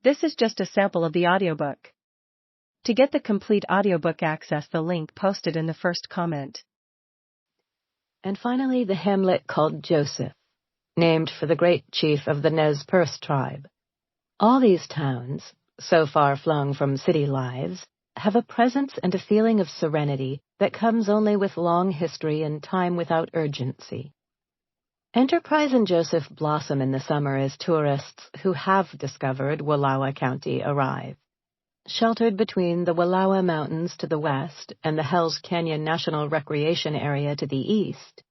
This is just a sample of the audiobook. To get the complete audiobook, access the link posted in the first comment. And finally, the hamlet called Joseph, named for the great chief of the Nez Perce tribe. All these towns, so far flung from city lives, have a presence and a feeling of serenity that comes only with long history and time without urgency. Enterprise and Joseph blossom in the summer as tourists who have discovered Wallowa County arrive. Sheltered between the Wallowa Mountains to the west and the Hells Canyon National Recreation Area to the east,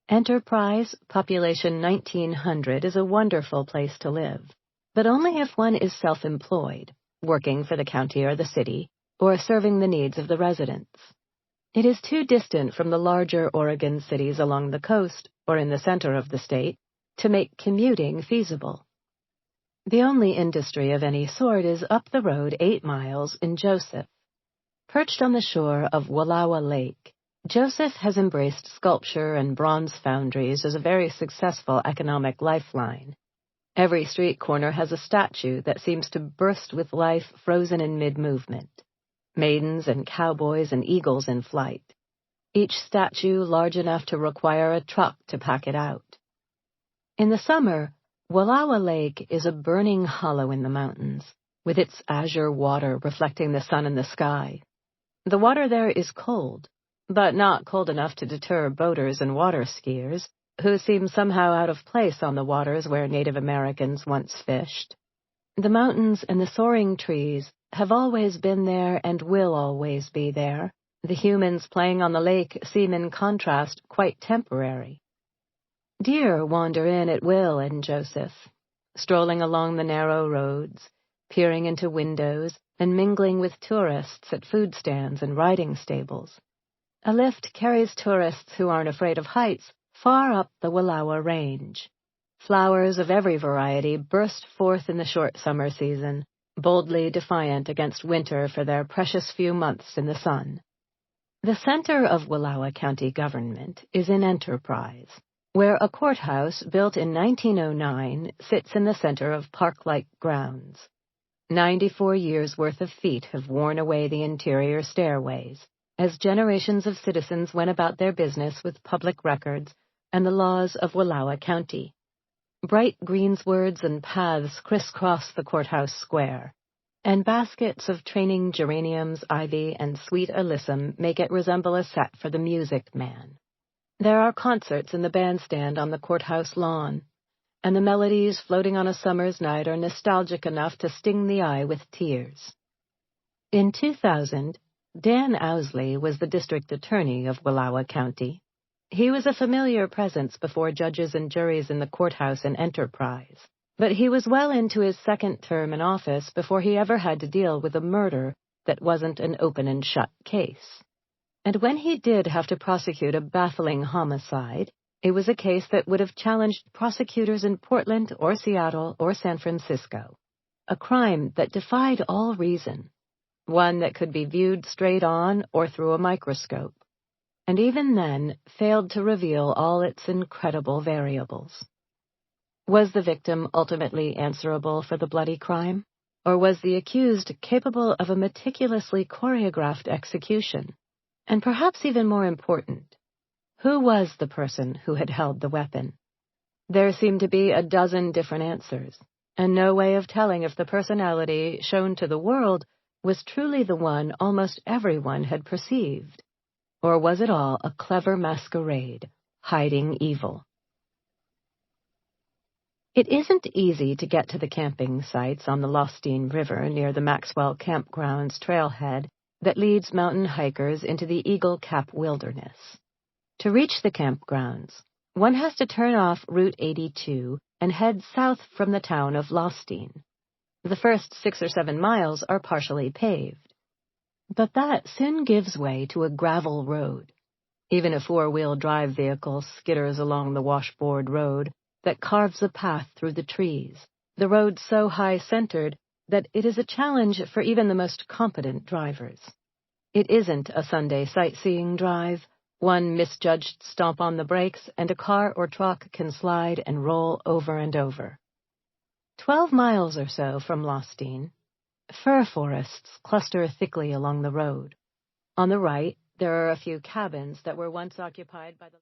Enterprise, population 1,900, is a wonderful place to live, but only if one is self-employed, working for the county or the city, or serving the needs of the residents. It is too distant from the larger Oregon cities along the coast or in the center of the state to make commuting feasible. The only industry of any sort is up the road 8 miles in Joseph. Perched on the shore of Wallowa Lake, Joseph has embraced sculpture and bronze foundries as a very successful economic lifeline. Every street corner has a statue that seems to burst with life frozen in mid-movement. Maidens and cowboys and eagles in flight. Each statue large enough to require a truck to pack it out. In the summer, Wallowa Lake is a burning hollow in the mountains, with its azure water reflecting the sun and the sky. The water there is cold, but not cold enough to deter boaters and water skiers, who seem somehow out of place on the waters where Native Americans once fished. The mountains and the soaring trees have always been there and will always be there. The humans playing on the lake seem in contrast quite temporary. Deer wander in at will in Joseph, strolling along the narrow roads, peering into windows and mingling with tourists at food stands and riding stables. A lift carries tourists who aren't afraid of heights far up the Wallowa Range. Flowers of every variety burst forth in the short summer season, boldly defiant against winter for their precious few months in the sun. The center of Wallowa County government is in Enterprise, where a courthouse built in 1909 sits in the center of park-like grounds. 94 years' worth of feet have worn away the interior stairways, as generations of citizens went about their business with public records and the laws of Wallowa County. Bright greenswards and paths crisscross the courthouse square, and baskets of training geraniums, ivy, and sweet alyssum make it resemble a set for the Music Man. There are concerts in the bandstand on the courthouse lawn, and the melodies floating on a summer's night are nostalgic enough to sting the eye with tears. In 2000, Dan Owsley was the district attorney of Wallowa County. He was a familiar presence before judges and juries in the courthouse and Enterprise, but he was well into his second term in office before he ever had to deal with a murder that wasn't an open and shut case. And when he did have to prosecute a baffling homicide, it was a case that would have challenged prosecutors in Portland or Seattle or San Francisco. A crime that defied all reason, one that could be viewed straight on or through a microscope, and even then failed to reveal all its incredible variables. Was the victim ultimately answerable for the bloody crime, or was the accused capable of a meticulously choreographed execution? And perhaps even more important, who was the person who had held the weapon? There seemed to be a dozen different answers, and no way of telling if the personality shown to the world was truly the one almost everyone had perceived. Or was it all a clever masquerade, hiding evil? It isn't easy to get to the camping sites on the Lostine River near the Maxwell Campgrounds trailhead that leads mountain hikers into the Eagle Cap Wilderness. To reach the campgrounds, one has to turn off Route 82 and head south from the town of Lostine. The first 6 or 7 miles are partially paved. But that soon gives way to a gravel road. Even a 4-wheel drive vehicle skitters along the washboard road that carves a path through the trees, the road so high-centered that it is a challenge for even the most competent drivers. It isn't a Sunday sightseeing drive. One misjudged stomp on the brakes, and a car or truck can slide and roll over and over. 12 miles or so from Lostine, fir forests cluster thickly along the road. On the right, there are a few cabins that were once occupied by the